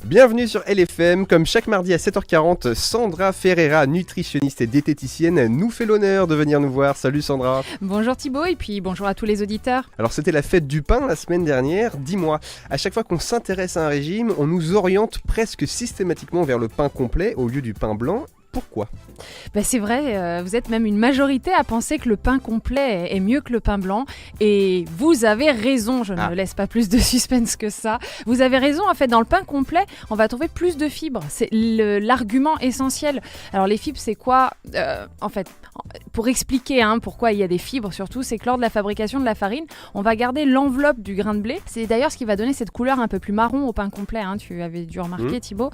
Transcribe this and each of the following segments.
Bienvenue sur LFM, comme chaque mardi à 7h40, Sandra Ferreira, nutritionniste et diététicienne, nous fait l'honneur de venir nous voir. Salut Sandra. Bonjour Thibaut et puis bonjour à tous les auditeurs. Alors c'était la fête du pain la semaine dernière, dis-moi, à chaque fois qu'on s'intéresse à un régime, on nous oriente presque systématiquement vers le pain complet au lieu du pain blanc. Pourquoi ? C'est vrai, vous êtes même une majorité à penser que le pain complet est mieux que le pain blanc. Et vous avez raison, je ne laisse pas plus de suspense que ça. Vous avez raison, en fait, dans le pain complet, on va trouver plus de fibres. C'est l'argument essentiel. Alors les fibres, c'est quoi ? En fait, pour expliquer pourquoi il y a des fibres, surtout, c'est que lors de la fabrication de la farine, on va garder l'enveloppe du grain de blé. C'est d'ailleurs ce qui va donner cette couleur un peu plus marron au pain complet, tu avais dû remarquer Thibaut.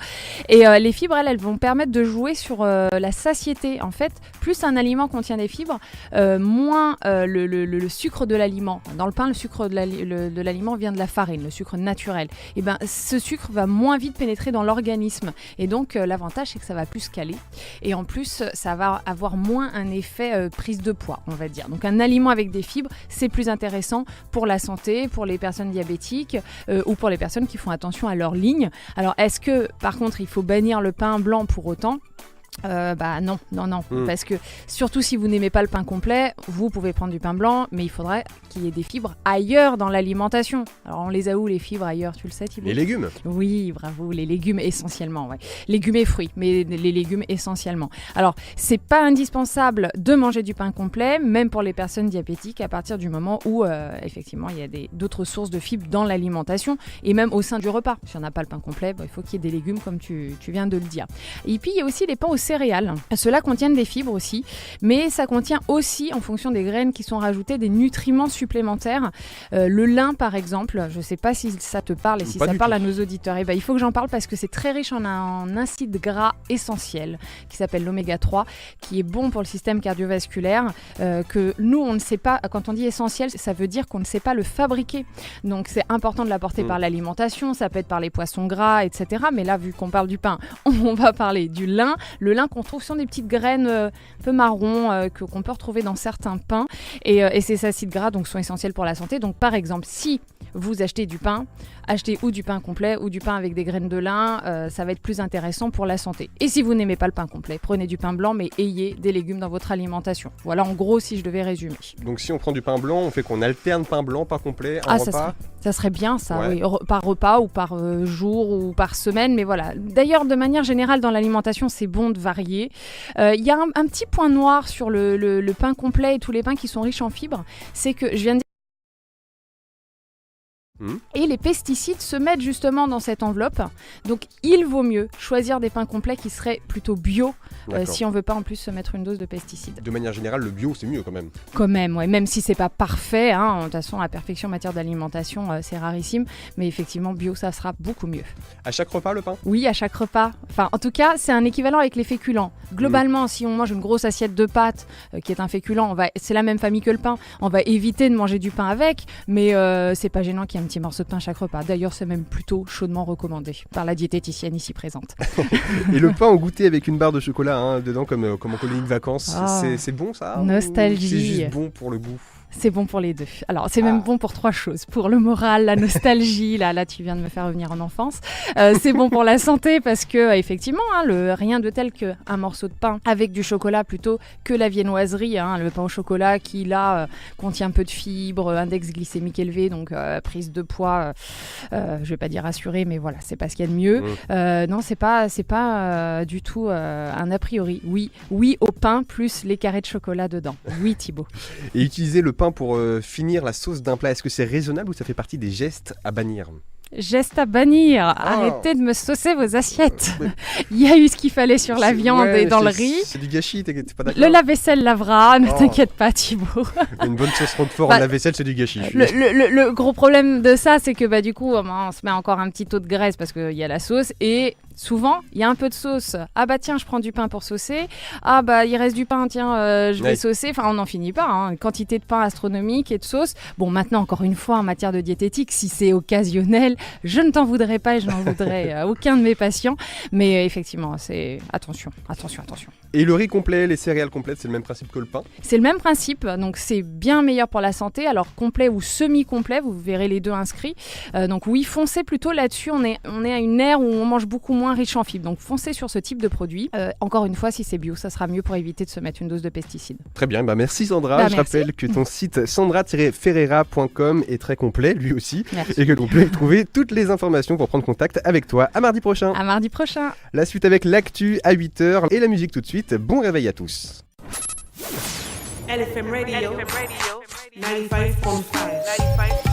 Et les fibres, elles vont permettre de jouer sur la satiété. En fait, plus un aliment contient des fibres, moins le sucre de l'aliment. Dans le pain, le sucre de l'aliment vient de la farine, le sucre naturel. Et ce sucre va moins vite pénétrer dans l'organisme. Et donc, l'avantage, c'est que ça va plus caler. Et en plus, ça va avoir moins un effet prise de poids, on va dire. Donc, un aliment avec des fibres, c'est plus intéressant pour la santé, pour les personnes diabétiques ou pour les personnes qui font attention à leur ligne. Alors, est-ce que, par contre, il faut bannir le pain blanc pour autant ? Non, parce que surtout si vous n'aimez pas le pain complet, vous pouvez prendre du pain blanc, mais il faudrait qu'il y ait des fibres ailleurs dans l'alimentation. Alors on les a où les fibres ailleurs, tu le sais Thibaut ? Les légumes. Oui, bravo, les légumes essentiellement, ouais. Légumes et fruits, mais les légumes essentiellement. Alors c'est pas indispensable de manger du pain complet, même pour les personnes diabétiques, à partir du moment où effectivement il y a d'autres sources de fibres dans l'alimentation et même au sein du repas. Si on n'a pas le pain complet, il faut qu'il y ait des légumes comme tu viens de le dire. Et puis il y a aussi les pains aux céréales. Ceux-là contiennent des fibres aussi, mais ça contient aussi, en fonction des graines qui sont rajoutées, des nutriments supplémentaires. Le lin, par exemple, je ne sais pas si ça te parle et si ça parle à nos auditeurs. Il faut que j'en parle parce que c'est très riche en un acide gras essentiel qui s'appelle l'oméga 3, qui est bon pour le système cardiovasculaire, que nous, on ne sait pas, quand on dit essentiel, ça veut dire qu'on ne sait pas le fabriquer. Donc c'est important de l'apporter par l'alimentation, ça peut être par les poissons gras, etc. Mais là, vu qu'on parle du pain, on va parler du lin. Le lin qu'on trouve sont des petites graines un peu marron qu'on peut retrouver dans certains pains et ces acides gras donc sont essentiels pour la santé. Donc par exemple, si vous achetez du pain, achetez ou du pain complet ou du pain avec des graines de lin, ça va être plus intéressant pour la santé. Et si vous n'aimez pas le pain complet, prenez du pain blanc mais ayez des légumes dans votre alimentation. Voilà en gros si je devais résumer. Donc si on prend du pain blanc, on fait qu'on alterne pain blanc, pain complet en repas. Ça serait bien ça, oui, par repas ou par jour ou par semaine, mais voilà. D'ailleurs, de manière générale, dans l'alimentation, c'est bon de varier. Il y a un petit point noir sur le pain complet et tous les pains qui sont riches en fibres, c'est que je viens de dire et les pesticides se mettent justement dans cette enveloppe. Donc il vaut mieux choisir des pains complets qui seraient plutôt bio si on veut pas en plus se mettre une dose de pesticides. De manière générale, le bio c'est mieux quand même. Quand même, ouais. Même si c'est pas parfait, de toute façon la perfection en matière d'alimentation c'est rarissime, mais effectivement bio ça sera beaucoup mieux. À chaque repas le pain ? Oui, à chaque repas. Enfin en tout cas c'est un équivalent avec les féculents. Globalement si on mange une grosse assiette de pâtes qui est un féculent, c'est la même famille que le pain, on va éviter de manger du pain avec, mais c'est pas gênant qu'il y ait un petit morceau de pain à chaque repas. D'ailleurs, c'est même plutôt chaudement recommandé par la diététicienne ici présente. Et le pain au goûter avec une barre de chocolat dedans, comme en colonie de vacances, c'est bon ça ? Nostalgie. C'est juste bon pour le goût ? C'est bon pour les deux. Alors, c'est même bon pour 3 choses. Pour le moral, la nostalgie, là tu viens de me faire revenir en enfance. C'est bon pour la santé parce que, effectivement, rien de tel qu'un morceau de pain avec du chocolat plutôt que la viennoiserie. Le pain au chocolat qui, là, contient peu de fibres, index glycémique élevé, donc prise de poids, je vais pas dire assurée, mais voilà, c'est pas ce qu'il y a de mieux. Non, c'est pas du tout un a priori. Oui au pain plus les carrés de chocolat dedans. Oui, Thibaut. Et utiliser le pain pour finir la sauce d'un plat, est-ce que c'est raisonnable ou ça fait partie des gestes à bannir ? Geste à bannir, arrêtez de me saucer vos assiettes. Il y a eu ce qu'il fallait sur la viande et dans le riz. C'est du gâchis, t'es pas d'accord ? Le lave-vaisselle lavera, ne t'inquiète pas Thibaut. Une bonne sauce Roquefort en lave-vaisselle, c'est du gâchis. Le gros problème de ça, c'est que du coup, on se met encore un petit taux de graisse parce qu'il y a la sauce et souvent, il y a un peu de sauce. Ah tiens, je prends du pain pour saucer. Ah il reste du pain, tiens, je vais saucer. Enfin, on n'en finit pas. Une quantité de pain astronomique et de sauce. Bon, maintenant, encore une fois, en matière de diététique, si c'est occasionnel, je ne t'en voudrais pas et je n'en voudrais aucun de mes patients. Mais effectivement, c'est attention. Et le riz complet, les céréales complètes, c'est le même principe que le pain? C'est le même principe, donc c'est bien meilleur pour la santé. Alors complet ou semi-complet, vous verrez les deux inscrits. Donc oui, foncez plutôt là-dessus. On est à une ère où on mange beaucoup moins riche en fibres. Donc foncez sur ce type de produit. Encore une fois, si c'est bio, ça sera mieux pour éviter de se mettre une dose de pesticides. Très bien, merci Sandra. Je rappelle que ton site sandra-ferreira.com est très complet, lui aussi. Merci. Et que l'on peut y trouver toutes les informations pour prendre contact avec toi. À mardi prochain. À mardi prochain. La suite avec l'actu à 8h et la musique tout de suite. Bon réveil à tous. LFM Radio 95.5